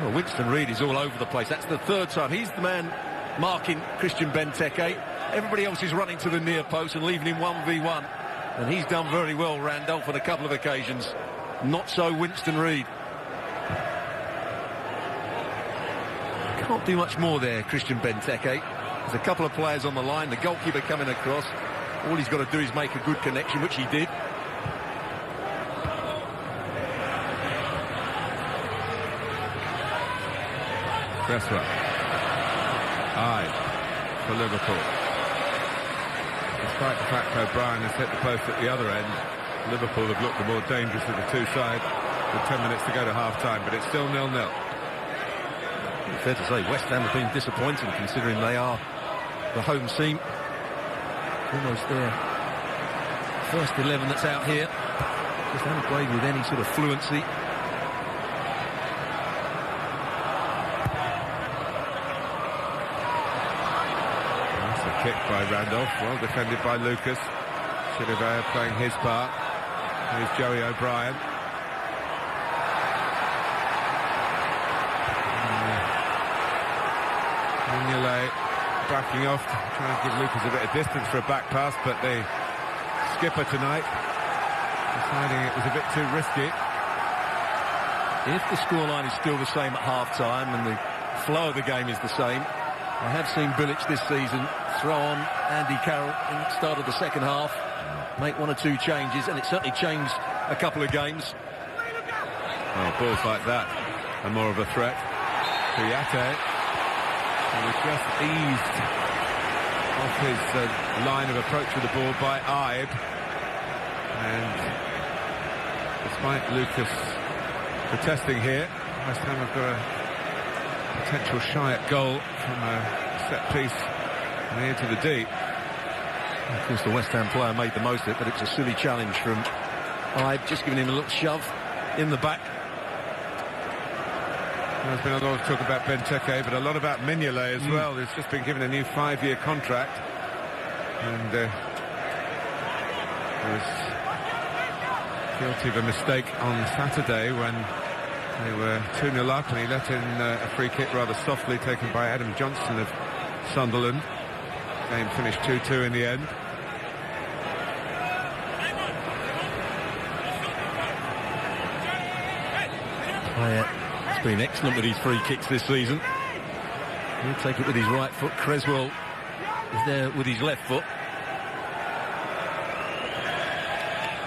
[SPEAKER 20] Well, Winston Reid is all over the place. That's the third time. He's the man marking Christian Benteke. Everybody else is running to the near post and leaving him 1v1. And he's done very well, Randolph, on a couple of occasions. Not so Winston Reid. Can't do much more there, Christian Benteke. There's a couple of players on the line, the goalkeeper coming across. All he's got to do is make a good connection, which he did.
[SPEAKER 19] Cresswell. Aye, for Liverpool. Despite the fact O'Brien has hit the post at the other end, Liverpool have looked the more dangerous of the two sides with 10 minutes to go to half-time, but it's still 0-0.
[SPEAKER 20] Fair to say, West Ham have been disappointing considering they are the home team. Almost their first 11 that's out here. Just haven't played with any sort of fluency.
[SPEAKER 19] That's a kick by Randolph, well defended by Lucas. Chilivert playing his part. Here's Joey O'Brien. Mignolet backing off, trying to give Lucas a bit of distance for a back pass, but the skipper tonight deciding it was a bit too risky.
[SPEAKER 20] If the scoreline is still the same at half-time and the flow of the game is the same, I have seen Bilic this season throw on Andy Carroll in the start of the second half, make one or two changes, and it certainly changed a couple of games.
[SPEAKER 19] Well, balls like that are more of a threat. Kouyaté. He was just eased off his line of approach with the ball by Ibe. And despite Lucas protesting here, West Ham have got a potential shy at goal from a set piece near to the deep.
[SPEAKER 20] Of course, the West Ham player made the most of it, but it's a silly challenge from Ibe, just giving him a little shove in the back.
[SPEAKER 19] There's been a lot of talk about Benteke, but a lot about Mignolet as well. He's just been given a new 5-year contract. And was guilty of a mistake on Saturday when they were 2-0 up, and he let in a free kick rather softly, taken by Adam Johnson of Sunderland. Game finished 2-2 in the end.
[SPEAKER 20] He's been excellent with his free kicks this season. He'll take it with his right foot. Cresswell is there with his left foot.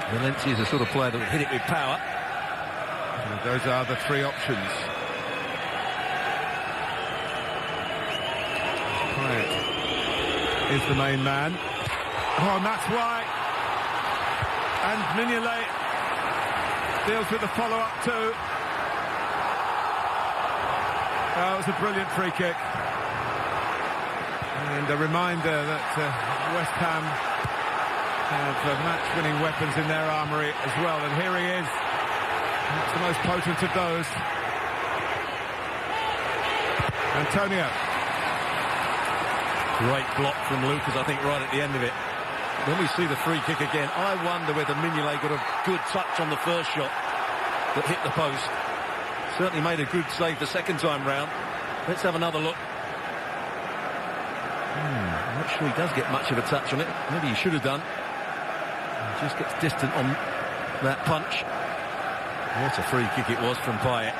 [SPEAKER 20] Valencia is the sort of player that will hit it with power.
[SPEAKER 19] And those are the three options. Payet is the main man. Oh, and that's why. And Mignolet deals with the follow-up too. Oh, it was a brilliant free kick. And a reminder that West Ham have match-winning weapons in their armoury as well. And here he is. That's the most potent of those. Antonio.
[SPEAKER 20] Great block from Lucas, I think, right at the end of it. When we see the free kick again, I wonder whether Mignolet got a good touch on the first shot that hit the post. Certainly made a good save the second time round. Let's have another look. I'm not sure he does get much of a touch on it. Maybe he should have done. He just gets distant on that punch. What a free kick it was from Payet.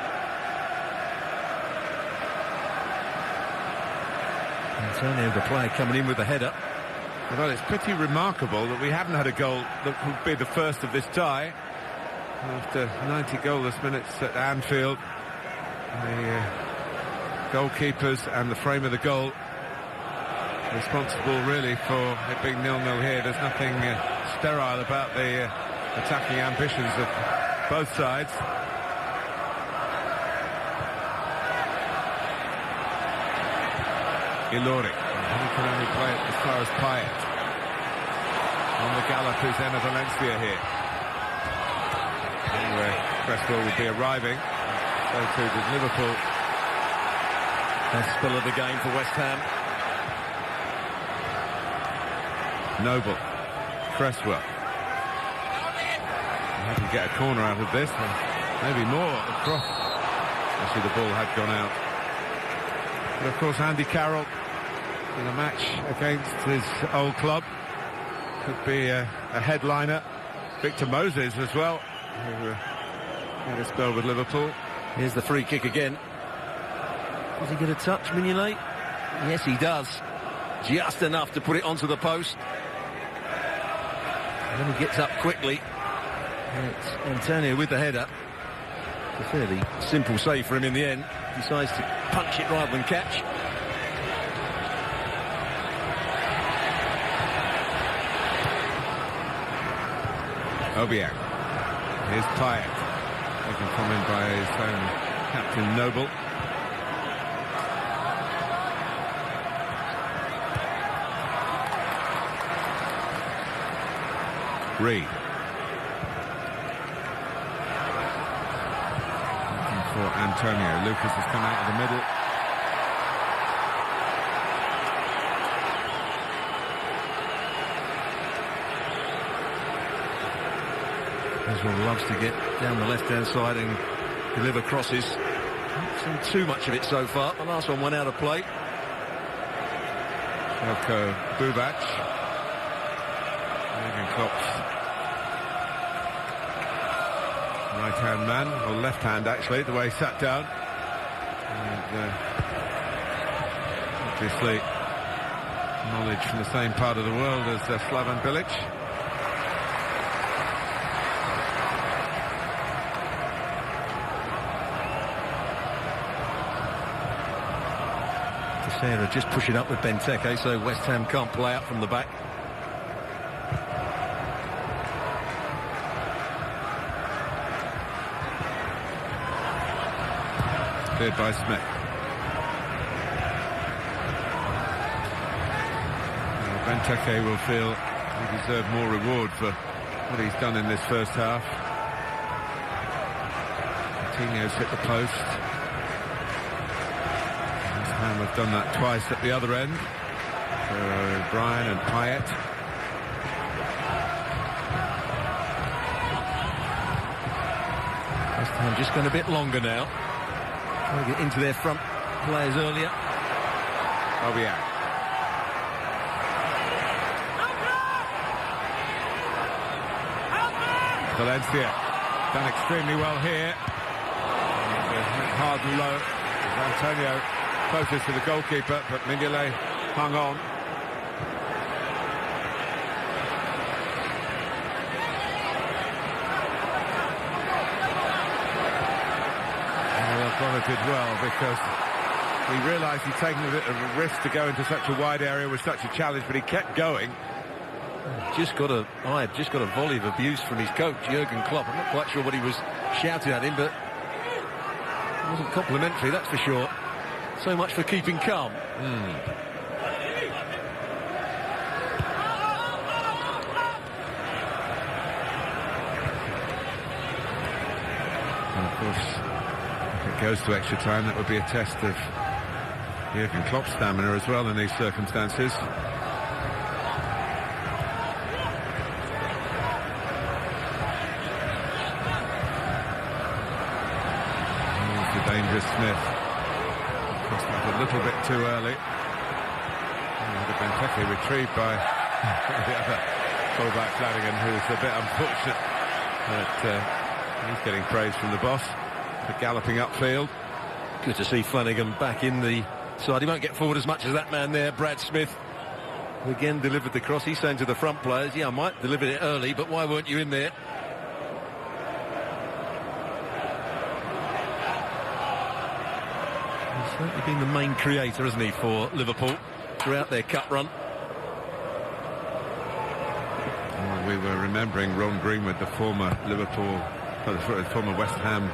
[SPEAKER 20] Antonio, the player, coming in with the header.
[SPEAKER 19] Well, it's pretty remarkable that we haven't had a goal that would be the first of this tie. After 90 goalless minutes at Anfield, the goalkeepers and the frame of the goal responsible really for it being 0-0 here. There's nothing sterile about the attacking ambitions of both sides. Ilori, he can only play it as far as Payet. On the gallop is Enner Valencia here. Anyway, Cresswell will be arriving. So too does Liverpool.
[SPEAKER 20] Best spell of the game for West Ham.
[SPEAKER 19] Noble, Cresswell. He can get a corner out of this, and maybe more across. Actually, the ball had gone out. But of course, Andy Carroll in a match against his old club could be a headliner. Victor Moses as well, who had a spell with Liverpool.
[SPEAKER 20] Here's the free kick again. Does he get a touch, Mignolet? Yes, he does. Just enough to put it onto the post. And then he gets up quickly. It's Antonio with the header. It's a fairly simple save for him in the end. Decides to punch it rather than catch.
[SPEAKER 19] Obiang. Here's Payet. He can come in by his own captain Noble. Reed. Looking for Antonio. Lucas has come out of the middle.
[SPEAKER 20] Israel loves to get down the left-hand side and deliver crosses. Not seen too much of it so far. The last one went out of play.
[SPEAKER 19] Željko Bubac. Jurgen Klopp's right-hand man, or left-hand actually, the way he sat down. And obviously knowledge from the same part of the world as Slaven Bilic.
[SPEAKER 20] Teixeira just push it up with Benteke, so West Ham can't play out from the back.
[SPEAKER 19] Cleared by Smith. Benteke will feel he deserved more reward for what he's done in this first half. Coutinho's hit the post. West Ham have done that twice at the other end. So Brian and Payet.
[SPEAKER 20] West Ham just gone a bit longer now. Trying to get into their front players earlier.
[SPEAKER 19] Obiang. Valencia done extremely well here. Hard and low. Antonio closest to the goalkeeper, but Mignolet hung on. O'Connor did well because he realised he'd taken a bit of a risk to go into such a wide area with such a challenge, but he kept going.
[SPEAKER 20] Just got a volley of abuse from his coach, Jurgen Klopp. I'm not quite sure what he was shouting at him, but it wasn't complimentary, that's for sure. So much for keeping calm.
[SPEAKER 19] And of course, if it goes to extra time, that would be a test of Jurgen Klopp's stamina as well in these circumstances. Andrew Smith. Crossed that a little bit too early. And would have been quickly retrieved by the other fullback Flanagan, who's a bit unfortunate that he's getting praise from the boss for galloping upfield.
[SPEAKER 20] Good to see Flanagan back in the side. He won't get forward as much as that man there, Brad Smith. Again delivered the cross. He's saying to the front players, yeah, I might deliver it early, but why weren't you in there? He's certainly been the main creator, hasn't he, for Liverpool throughout their cup run.
[SPEAKER 19] Oh, we were remembering Ron Greenwood, the former former West Ham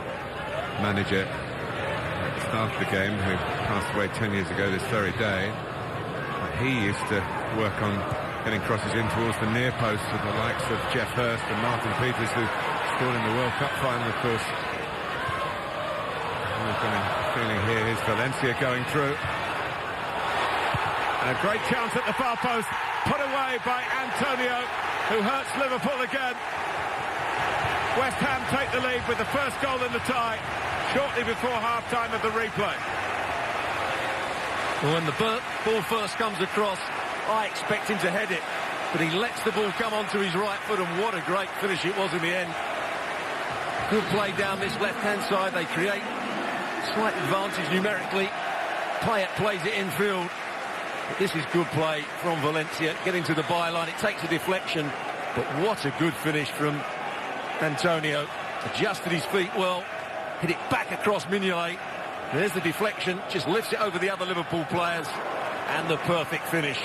[SPEAKER 19] manager at the start of the game, who passed away 10 years ago this very day. He used to work on getting crosses in towards the near post with the likes of Jeff Hurst and Martin Peters, who scored in the World Cup final, of course. We've got a feeling here is Valencia going through. And a great chance at the far post, put away by Antonio, who hurts Liverpool again. West Ham take the lead with the first goal in the tie, shortly before half-time of the replay.
[SPEAKER 20] When the ball first comes across, I expect him to head it, but he lets the ball come onto his right foot, and what a great finish it was in the end. Good play down this left-hand side. They create slight advantage numerically. Payet plays it infield. But this is good play from Valencia, getting to the byline. It takes a deflection, but what a good finish from Antonio. Adjusted his feet well, hit it back across Mignolet. There's the deflection, just lifts it over the other Liverpool players, and the perfect finish.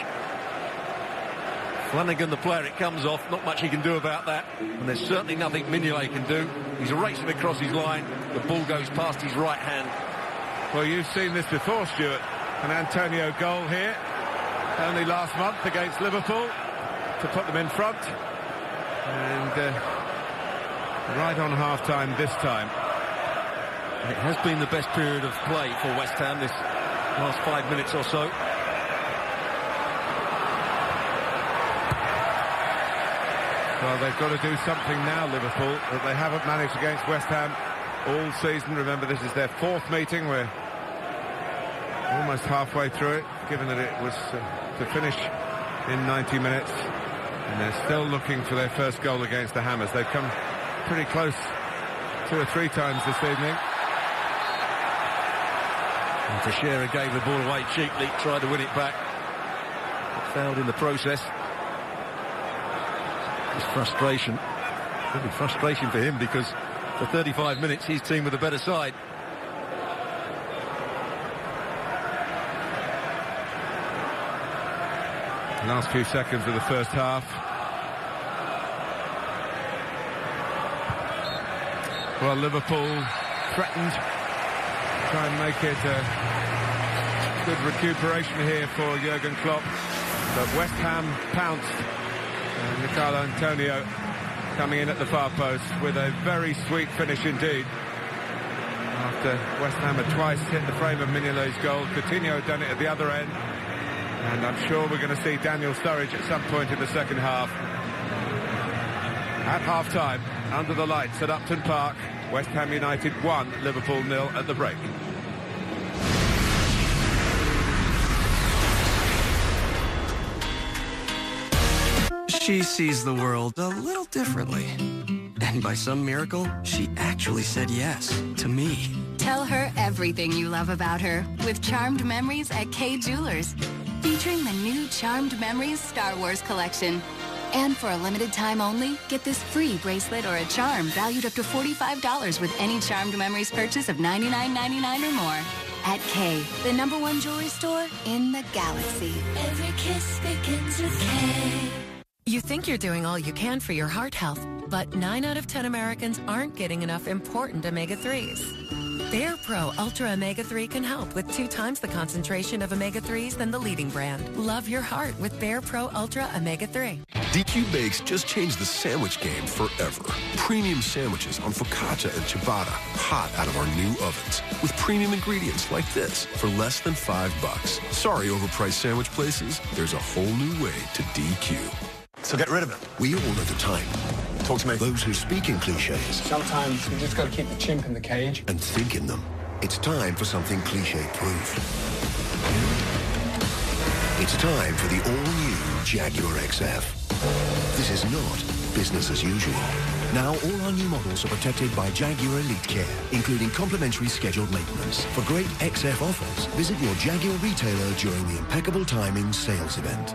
[SPEAKER 20] Flanagan, the player it comes off, not much he can do about that, and there's certainly nothing Mignolet can do. He's racing across his line, the ball goes past his right hand.
[SPEAKER 19] Well, you've seen this before, Stuart. An Antonio goal here, only last month against Liverpool, to put them in front. And right on half-time this time.
[SPEAKER 20] It has been the best period of play for West Ham this last 5 minutes or so.
[SPEAKER 19] Well, they've got to do something now, Liverpool, that they haven't managed against West Ham all season. Remember, this is their fourth meeting. We're almost halfway through it, given that it was to finish in 90 minutes. And they're still looking for their first goal against the Hammers. They've come pretty close 2 or 3 times this evening.
[SPEAKER 20] And Teixeira gave the ball away cheaply, tried to win it back, but failed in the process. It's frustration. Really frustration for him, because for 35 minutes his team were the better side.
[SPEAKER 19] Last few seconds of the first half. Well, Liverpool threatened. Try and make it a good recuperation here for Jurgen Klopp. But West Ham pounced. And Michail Antonio coming in at the far post with a very sweet finish indeed. After West Ham had twice hit the frame of Mignolet's goal, Coutinho had done it at the other end. And I'm sure we're going to see Daniel Sturridge at some point in the second half. At half-time, under the lights at Upton Park, West Ham United 1, Liverpool 0 at the break.
[SPEAKER 8] She sees the world a little differently. And by some miracle, she actually said yes to me.
[SPEAKER 10] Tell her everything you love about her with Charmed Memories at Kay Jewelers. Featuring the new Charmed Memories Star Wars collection. And for a limited time only, get this free bracelet or a charm valued up to $45 with any Charmed Memories purchase of $99.99 or more. At Kay, the #1 jewelry store in the galaxy.
[SPEAKER 14] Every kiss begins with K.
[SPEAKER 21] You think you're doing all you can for your heart health, but 9 out of 10 Americans aren't getting enough important omega-3s. Bayer Pro Ultra Omega-3 can help with 2 times the concentration of omega-3s than the leading brand. Love your heart with Bayer Pro Ultra Omega-3.
[SPEAKER 22] DQ Bakes just changed the sandwich game forever. Premium sandwiches on focaccia and ciabatta, hot out of our new ovens, with premium ingredients like this for less than $5. Sorry, overpriced sandwich places. There's a whole new way to DQ.
[SPEAKER 13] So get rid of it.
[SPEAKER 16] We all know the time.
[SPEAKER 13] Talk to me.
[SPEAKER 16] Those who speak in cliches
[SPEAKER 17] Sometimes you just got to keep the chimp in the cage
[SPEAKER 16] and think in them. It's time for something cliche-proof. It's time for the all-new Jaguar XF. This is not business as usual. Now all our new models are protected by Jaguar Elite Care, including complimentary scheduled maintenance. For great XF offers, visit your Jaguar retailer during the Impeccable Timing sales event.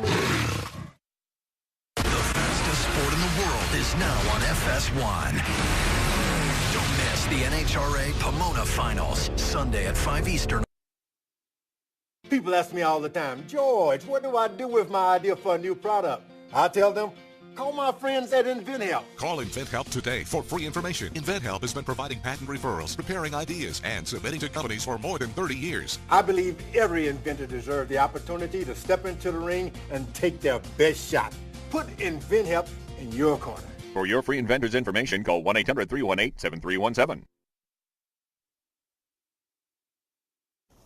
[SPEAKER 3] The fastest sport in the world is now on FS1. Don't miss the NHRA Pomona Finals, Sunday at 5 Eastern.
[SPEAKER 5] People ask me all the time, George, what do I do with my idea for a new product? I tell them, call my friends at InventHelp.
[SPEAKER 23] Call InventHelp today for free information. InventHelp has been providing patent referrals, preparing ideas, and submitting to companies for more than 30 years.
[SPEAKER 5] I believe every inventor deserves the opportunity to step into the ring and take their best shot. Put InventHelp in your corner.
[SPEAKER 24] For your free inventor's information, call 1-800-318-7317.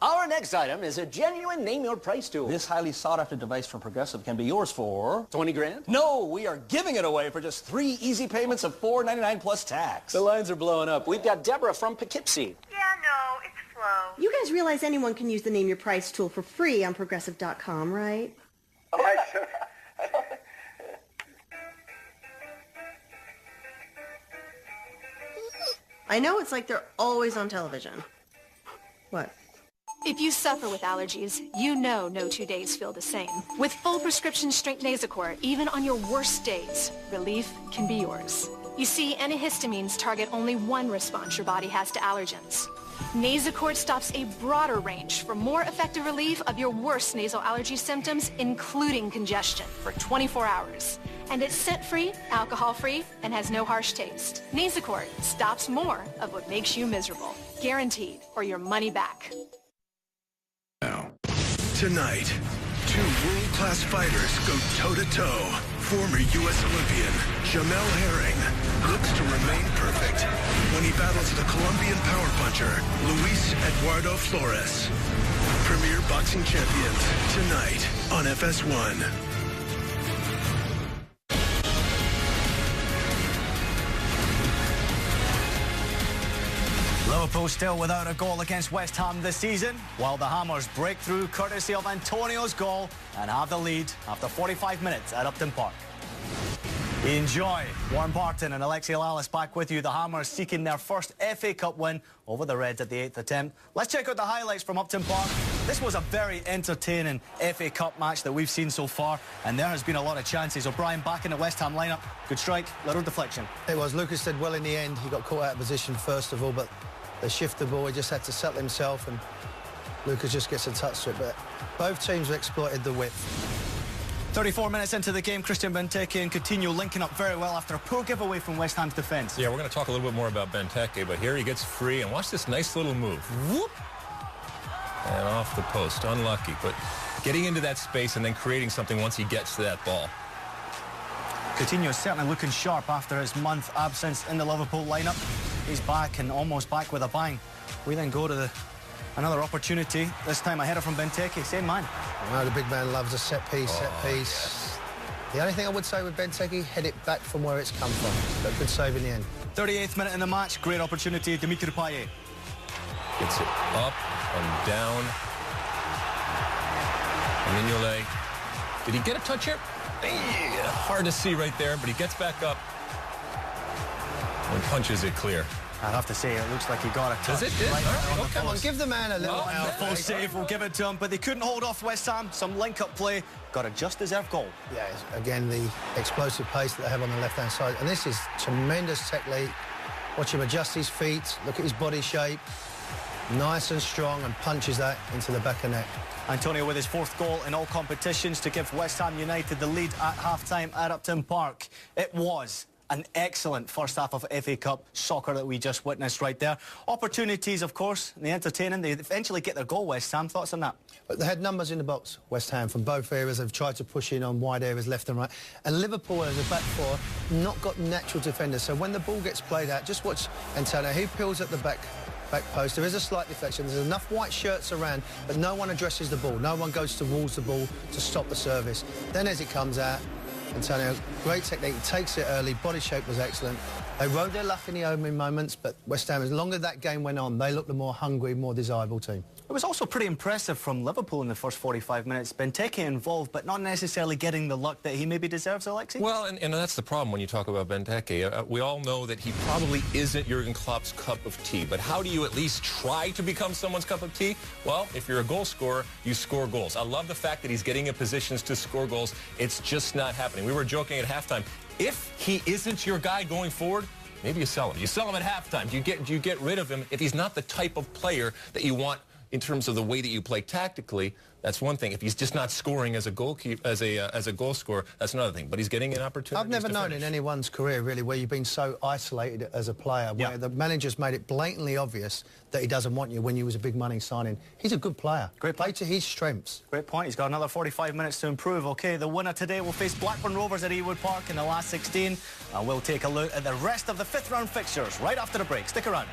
[SPEAKER 25] Our next item is a genuine name-your-price tool. This highly sought-after device from Progressive can be yours for 20 grand? No, we are giving it away for just 3 easy payments of $4.99 plus tax. The lines are blowing up. We've got Deborah from Poughkeepsie.
[SPEAKER 26] Yeah, no, it's slow. You guys realize anyone can use the Name Your Price tool for free on Progressive.com, right? I know it's like they're always on television. What?
[SPEAKER 27] If you suffer with allergies, you know no 2 days feel the same. With full prescription strength Nasacort, even on your worst days, relief can be yours. You see, antihistamines target only one response your body has to allergens. Nasacort stops a broader range for more effective relief of your worst nasal allergy symptoms, including congestion, for 24 hours. And it's scent-free, alcohol-free, and has no harsh taste. Nasacort stops more of what makes you miserable. Guaranteed, or your money back.
[SPEAKER 3] Tonight, 2 world-class fighters go toe-to-toe. Former U.S. Olympian Jamel Herring looks to remain perfect when he battles the Colombian power puncher Luis Eduardo Flores. Premier boxing champions tonight on FS1.
[SPEAKER 1] Liverpool still without a goal against West Ham this season, while the Hammers break through courtesy of Antonio's goal and have the lead after 45 minutes at Upton Park. Enjoy. Warren Barton and Alexi Lalas back with you. The Hammers seeking their first FA Cup win over the Reds at the 8th attempt. Let's check out the highlights from Upton Park. This was a very entertaining FA Cup match that we've seen so far, and there has been a lot of chances. O'Brien back in the West Ham lineup. Good strike, little deflection.
[SPEAKER 2] It was. Lucas did well in the end. He got caught out of position first of all, but they shifted the ball. He just had to settle himself, and Lucas just gets a touch to it. But both teams exploited the width.
[SPEAKER 1] 34 minutes into the game, Christian Benteke and Coutinho linking up very well after a poor giveaway from West Ham's defence.
[SPEAKER 18] Yeah, we're going to talk a little bit more about Benteke, but here he gets free, and watch this nice little move. Whoop! And off the post. Unlucky, but getting into that space and then creating something once he gets to that ball.
[SPEAKER 1] Coutinho is certainly looking sharp after his month absence in the Liverpool lineup. He's back and almost back with a bang. We then go to another opportunity, this time a header from Benteke, same man.
[SPEAKER 2] The big man loves a set piece, Yes. The only thing I would say with Benteke, head it back from where it's come from. But good save in the end.
[SPEAKER 1] 38th minute in the match, great opportunity, Dimitri Payet.
[SPEAKER 18] Gets it up and down. Mignolet. Did he get a touch here? Hard to see right there, but he gets back up and punches it clear.
[SPEAKER 1] I'd have to say, it looks like he got a touch.
[SPEAKER 18] Does it?
[SPEAKER 1] Right
[SPEAKER 18] on
[SPEAKER 2] Come on, give the man a little...
[SPEAKER 1] full save, we'll give it to him, but they couldn't hold off West Ham. Some link-up play, got a just-deserved goal.
[SPEAKER 2] Yeah, again, the explosive pace that they have on the left-hand side. And this is tremendous technique. Watch him adjust his feet, look at his body shape. Nice and strong, and punches that into the back of net.
[SPEAKER 1] Antonio with his 4th goal in all competitions to give West Ham United the lead at half-time at Upton Park. It was an excellent first half of FA Cup soccer that we just witnessed right there. Opportunities, of course, and the entertaining. They eventually get their goal, West Ham. Thoughts on that?
[SPEAKER 2] But they had numbers in the box, West Ham, from both areas. They've tried to push in on wide areas, left and right. And Liverpool, as a back four, not got natural defenders. So when the ball gets played out, just watch Antonio. He peels at the back post. There is a slight deflection. There's enough white shirts around, but no one addresses the ball. No one goes towards the ball to stop the service. Then as it comes out, Antonio, great technique, takes it early, body shape was excellent, They rode their luck in the opening moments, but West Ham, as long as that game went on, they looked the more hungry, more desirable team.
[SPEAKER 1] It was also pretty impressive from Liverpool in the first 45 minutes. Benteke involved, but not necessarily getting the luck that he maybe deserves, Alexi?
[SPEAKER 18] Well, and that's the problem when you talk about Benteke. We all know that he probably isn't Jurgen Klopp's cup of tea, but how do you at least try to become someone's cup of tea? Well, if you're a goal scorer, you score goals. I love the fact that he's getting in positions to score goals. It's just not happening. We were joking at halftime. If he isn't your guy going forward, maybe you sell him. You sell him at halftime. Do you get rid of him if he's not the type of player that you want in terms of the way that you play tactically? That's one thing. If he's just not scoring as a goalkeeper, as a goal scorer, that's another thing. But he's getting an opportunity.
[SPEAKER 2] I've never known in anyone's career really where you've been so isolated as a player, where the manager's made it blatantly obvious that he doesn't want you when you was a big money signing. He's a good player.
[SPEAKER 1] Great
[SPEAKER 2] play to his strengths.
[SPEAKER 1] Great point. He's got another 45 minutes to improve. OK, the winner today will face Blackburn Rovers at Ewood Park in the last 16. And we'll take a look at the rest of the fifth round fixtures right after the break. Stick around.